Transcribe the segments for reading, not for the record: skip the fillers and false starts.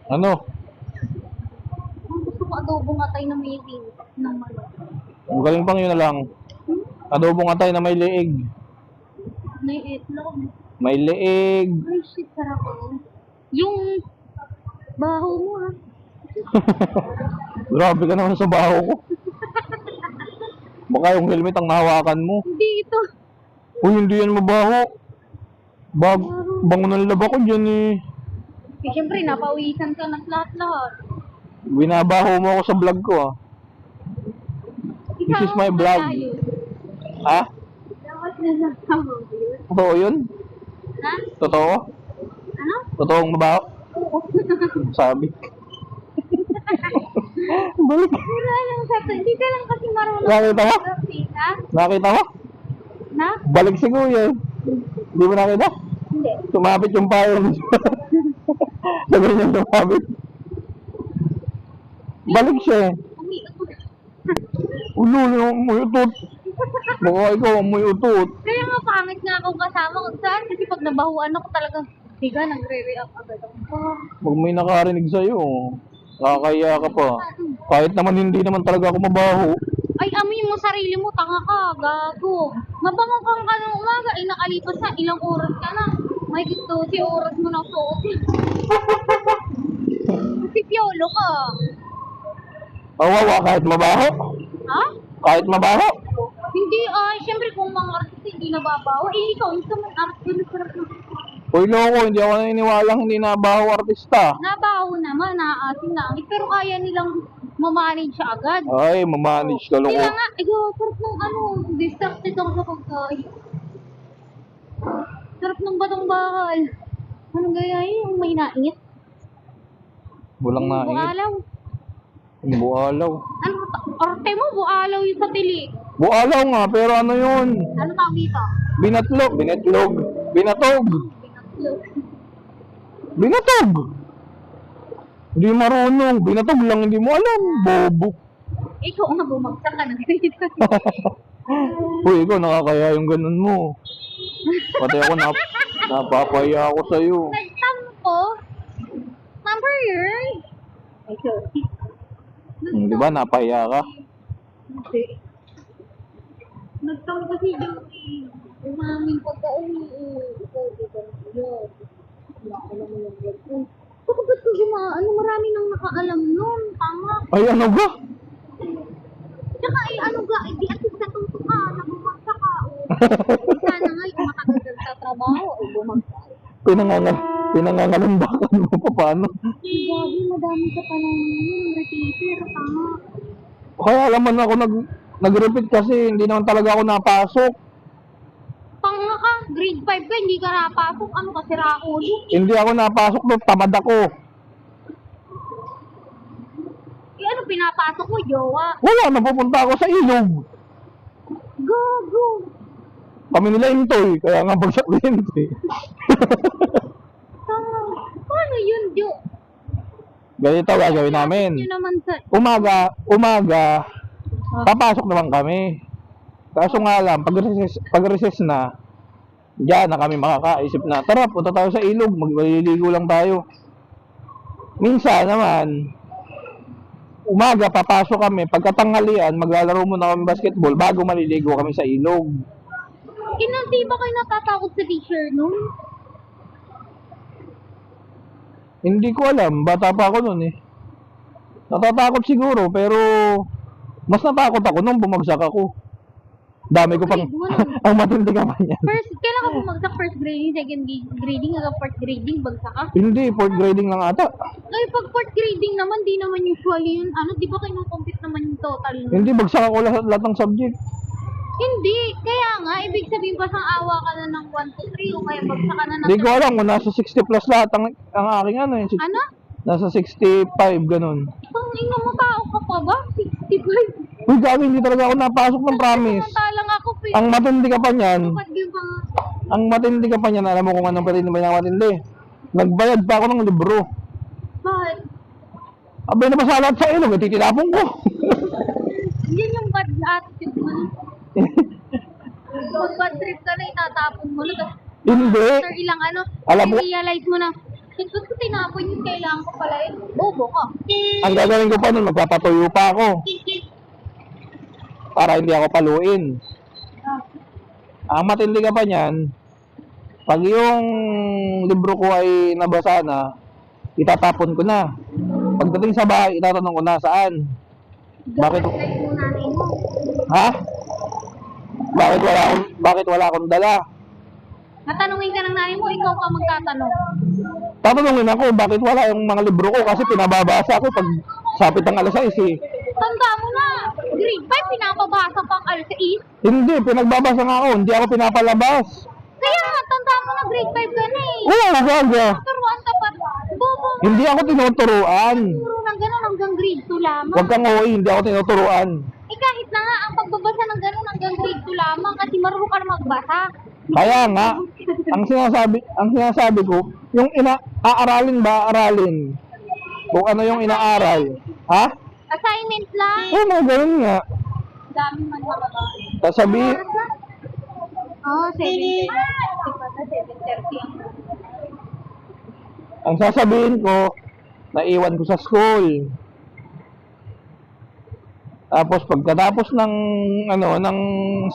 Ano? Ang gusto ko adobong atay na may liit ng manok. Ang galing pang yun na lang. Adobong atay na may leeg. May itlog. May leeg. Ay, shit, sarap ko. Yung baho mo ah. Grabe ka naman sa baho ko. Baka yung helmet ang nahawakan mo. Hindi ito. Uy, hindi yan mabaho. Bango ng laba ko dyan eh. Eh, syempre, napawisan ka ng lahat-lahat. Binabaho mo ako sa vlog ko ah. This is my vlog. Ha? Dapat na lang ako. Totoo yun? Ha? Totoo? Ano? Totoong mabaho? Oo. Sabi. Balik. Wala lang sa to. Hindi ka lang kasi marunong. Nakita mo? Ha? Nakita mo? Na? Balik si Kuya. Hindi mo nakita? Hindi. Sumabit yung payo. Sabi niya sumabit. Balik siya eh. Ulo, may utot. Baka ikaw, may utot. Kaya nga pangit nga akong kasama ko saan. Kasi pag nabahuan ako talagang higa, nagre-react agad ako. Pag may nakarinig sa'yo, nakakaya ka pa. Kahit naman hindi naman talaga ako mabaho. Ay, amin mo sarili mo, tanga ka, gago. Mabango kang ka ng umaga, ay nakalipas na, ilang oras ka na. May 12 oras mo na suot. Kasi piolo ka. Kawawa kahit mabaho. Ha? Kahit mabaho. Hindi, ay, syempre kung mga artista hindi nababaw, eh ikaw, ito man artista na Uy, loko, hindi ako naniniwalang hindi nabaho artista. nabaho naman, naasin na. Pero kaya nilang mamanage siya agad. Ay, mamanage ka, loko. Kaya nga, ikaw, sarap ng ano, distracted ako sa pagkain. Sarap ng batong bakal. Anong gaya yun? May naingit? Bulang na Bualaw. Yung bualaw. Ano, arte mo, bualaw yung sa tili. Bualaw nga, pero ano yun? Ano tawag dito? Binatlog. Binatog. Binatog. Hindi marunong. Binatog lang, hindi mo alam. Bobo. Ikaw nga bumagsak ka ng ganito. Uy, ikaw nakakaya yung ganun mo. Pati ako napapaya ako sa'yo. Nagtampo. Number yun. Ay, sorry. Di ba, napaya ka? Hindi. Nagtampo kasi yung umamin pagka-uwi. Ikaw, dito. Yun. Wala ko naman yung girlfriend. Baka ba't ko ano, marami nang nakaalam nun. Tama. Ay, ano ba? Tsaka ay ano ga, di at least natuto ka, nabumagsak ka. Sana nga yung makagagal sa trabaho o bumagsak. Pinangangalandakan mo pa paano? Gabi, madami ka pa ng repeater, tama. Kaya alaman ako nag-repeat kasi hindi naman talaga ako napasok. Tanga ka, grade 5 ka, hindi ka napasok. Ano ka, sira ulo? Hindi ako napasok doon, tamad ako. Eh ano pinapasok mo, jowa? Wala, napupunta ako sa ilog. Gago. Kami nila Intoy, kaya nga bagsak din eh. Tanga. Paano yun, Jo? Ganito gagawin namin. Yun naman sa... Umaga, papasok naman kami. Kaso nga lang, pag-recess na, diyan na kami makakaisip na, tara, punta tayo sa ilog, magliligo lang tayo. Minsan naman, umaga, papasok kami, pagkatanghalian, maglalaro muna kami basketball bago maliligo kami sa ilog. Di ba kayo natatakot sa teacher nun? Hindi ko alam, bata pa ako noon eh. Natatakot siguro, pero mas natakot ako nung bumagsak ako. Dami ko pang, ang matindi ka pa niyan. Kailan ka bumagsak? First grading, second grading, hanggang fourth grading, bagsak ka? Hindi, fourth grading lang ata. Ay, pag fourth grading naman, di naman usually yun. Ano, di ba kinukompute naman yung total? Hindi, bagsak ako lahat ng subject. Hindi. Kaya nga, ibig sabihin pa sang awa ka na ng 1 to 3 o kaya bagsak ka na ng... Hindi ko alam kung nasa 60 plus lahat ang aking ano eh. Ano? Nasa 65, ganun. Ang ina mo, tao ka pa ba? 65. Uy, gabi, hindi talaga ako napasok ng promise. Samantalang ako, Ang matindi ka pa niyan, Ba't yung pang... ang matindi ka pa niyan, alam mo kung anong matindi. Nagbayad pa ako ng libro. Bakit? Abay na ba sa lahat sa ilog, titinapon ko. Yan yung bad attitude mo. Pag bad trip ka na, itatapon mo na. Tapos Hindi. after ilang ano, Alam mo- realize mo na, Ba't ko tinapon yung kailangan ko pala eh? Bobo ka. Ang gagawin ko pa nun, magpapatuyo pa ako. Para hindi ako paluin. Ah, Ang matindi ka pa niyan, pag yung libro ko ay nabasa na, itatapon ko na. Pagdating sa bahay, itatanong ko na saan. Bakit? Like mo nanay mo. Ha? Bakit wala akong dala? Natanungin ka ng nanay mo, ikaw ka magtatanong. Tatanungin ako, bakit wala yung mga libro ko? Kasi pinababasa ko pag sapit ng alas 6 eh. Tanda mo na, grade 5, pinapabasa pang alas 6. Hindi, pinagbabasa nga ako, hindi ako pinapalabas. Kaya nga, tanda mo na, grade 5 ka na eh. Oo, gaga. Turuan ka pa. Bobo ka. Hindi ako tinuturuan. Turo ng gano'n hanggang grade 2 lamang. Huwag kang uwi, hindi ako tinuturuan. Eh kahit na nga, ang pagbabasa ng gano'n hanggang grade 2 lamang kasi marunong ka na magbasa. Kaya nga, ang sinasabi ko, yung aaralin ba, aralin. Kung ano yung inaaral. Ha? Assignment lang. Oo, mga ganun nga. Dami man makaba. Sasabi, Oo, 7:30. Kasi pala 7:30 ang ang sasabihin ko, naiwan ko sa school. Tapos pagkatapos ng ng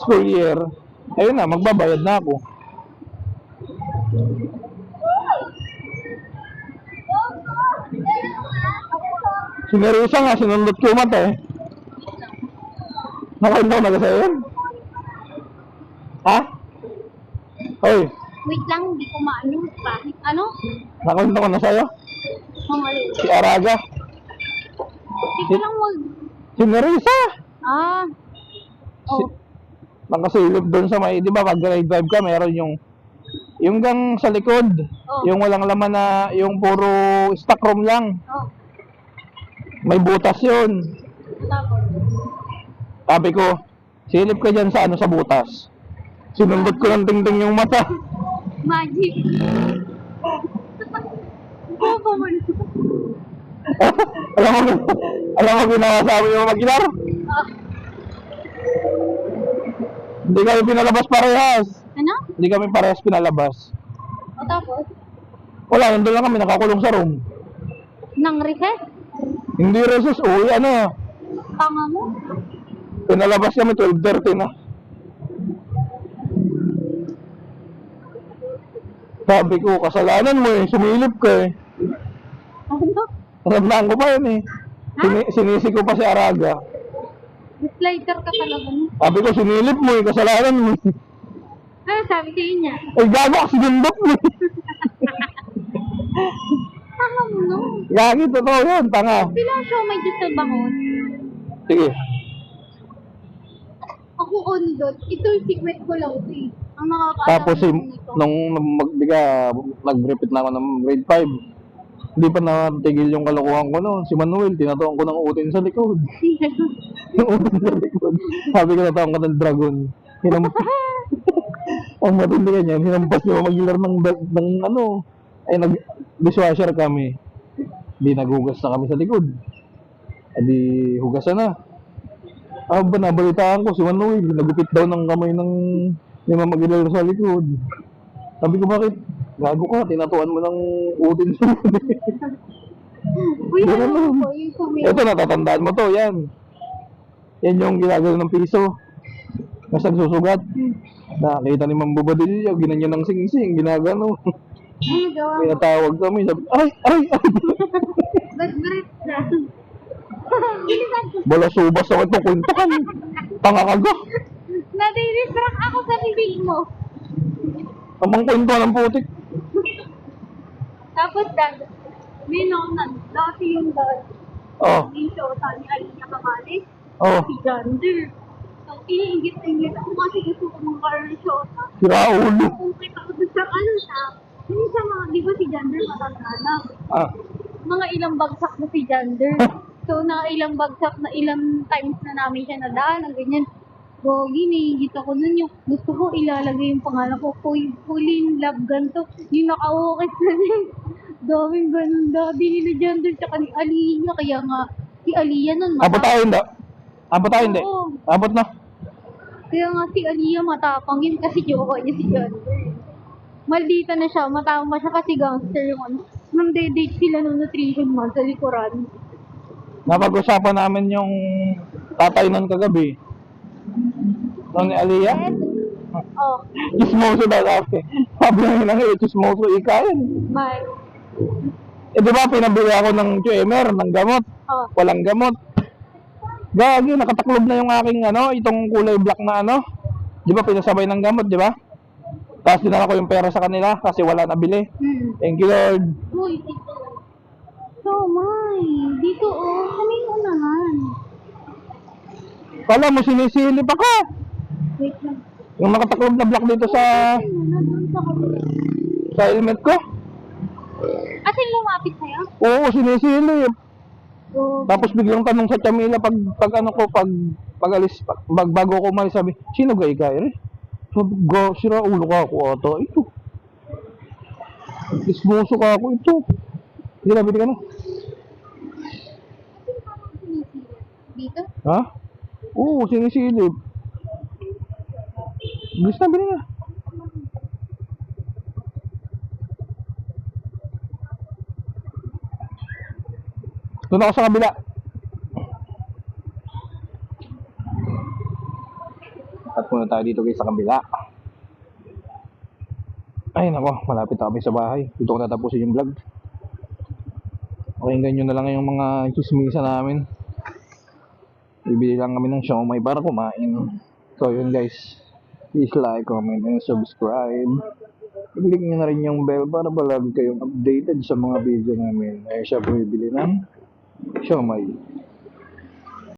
school year, ayun na, magbabayad na ako. Si Nerissa nga, sinundot ko mata eh. Nakain ko na sa'yo yun? Ha? Hoy, Wait lang, hindi ko maano. Bakit? Ano? nakain ko na sa'yo? Mga Si Araga. Ito lang wag. Si Nerissa! Ah. Oh. Nakasilip doon sa may, di ba, pag grade 5 ka, meron yung gang sa likod, Oh. yung walang laman na, yung puro stock room lang. Oh. May butas yun. Tapos. Sabi ko, silip ka dyan sa sa butas. Sinundot ko ng tingting yung mata. Magic. Bobo mo na. alam mo ginawa sa amin yung magilar? Ah. Hindi kami pinalabas parehas. Ano? Hindi kami parehas pinalabas. O tapos? Wala, nandun lang kami, nakakulong sa room. Nang recess? Hindi resus, uwi Tanga mo? pinalabas kami 12:30 na. Sabi ko, kasalanan mo eh, sumilip ka eh. Ano? Ramdaan ko pa yun eh. Sinisi ko pa si Araga. Slider ka talaga mo. Sabi ko, sinilip mo eh, kasalanan mo eh. Ano sabi sa inyo? Eh, gago kasi sinundot mo eh. Tanga mo no? Gagi, totoo yun, tanga. Sila ang show may Diyos sa bangon. Sige. Ako on dot. Ito yung secret ko lang eh. Ang nakakaalam Tapos ko nito. nung nag-repeat na ako ng grade 5, hindi pa natigil yung kalokohan ko noon. Si Manuel, tinatuan ko ng utin sa likod. Yung utin sa likod. Sabi ko, natawang ka ng dragon. Ang matindi ka niyan, hinampas niyo mag-ilar ng ay nag-dishwasher kami. Di naghugas na kami sa likod. Di hugasan na. Nabalitaan ko si Manuel, nagupit daw ng kamay ng mag-ilar sa likod. Sabi ko, bakit? Gago ka, tinatuan mo ng utin sa likod. Uy, Yan ano naman. po yung kumit? Ito, natatandaan mo to, yan. Yan yung ginagano ng piso. Mas nagsusugat. Nakita ni Ma'am Bobadilla, ginanyan ng sing-sing, ginagano. Ano gawa mo? Pinatawag kami, sabi, ay! Ba't garit na? Bilisan ko. Balasubas ako ito, kwento ka. Tangakaga. Nadidistract ako sa bibig mo. Tamang kwento ng putik. Tapos dad, may nonan. Dati yung dad. Oh, Yung shota ni Alina Kamalis. oh, Si Jander. So, iniingit-ingit ako kasi gusto ko mga karoon shota. sira ulo. Kung kita ko doon sa hindi sa mga, di ba si Jander matanda na? Ah, Mga ilang bagsak na si Jander. So, na ilang bagsak na ilang times na namin siya nadaan, ang ganyan. Gogi, naiingit ako nun yung gusto ko ilalagay yung pangalan ko, Pauline Love ganto. Yung naka-ukit na din. Daming ganun dabi nila Jander tsaka ni Aliyah. Kaya nga, si Aliyah nun abot tayo hindi. Abot tayo hindi. Oo. Abot na. Kaya nga si Aliyah matapang yun kasi jowa niya si Jander. Maldita na siya, matapang siya kasi gangster yung ano. Nang date sila ng nutrition month sa likuran. Napag-usapan namin yung tatay nun kagabi. Nung ni Aliyah. Oh, Chismoso daw sabi. Sabi ng ilang chismoso ikain. bye. Eh di ba pinabili ako ng QMR, ng gamot. Oh, Walang gamot. Gagi, nakataklob na yung aking itong kulay black na Di ba pinasabay ng gamot, di ba? Tapos dinala ko yung pera sa kanila kasi wala nabili. Thank you Lord. Uy, so, may. Dito, kami yung unahan. Kala mo sinisilip ako. Wait lang. Yung nakataklob na black dito sa Nandun sa kabila. helmet ko. As in, lumapit sa'yo? Oo, sinisilip. Oo. Tapos biglang tanong sa Chamila pag bago ko umalis, sabi, sino gay Kyrie? Sabi, sira ulo ka ako ata. Ito. Dismoso ka ako ito. Hindi na, ka na. Dito? Ha? Oo, sinisilip. Bilis na, bili na. Doon ako sa kabila. At muna tayo dito guys sa kabila. Ay nako, malapit na kami sa bahay. Dito ko natapusin yung vlog. Pakinggan nyo na lang yung mga chismisa namin. Bibili lang kami ng siomay para kumain. So yun guys. Please like, comment, and subscribe. I-click nyo na rin yung bell para palagi kayong updated sa mga video namin. Ay siya bumibili ng siomay.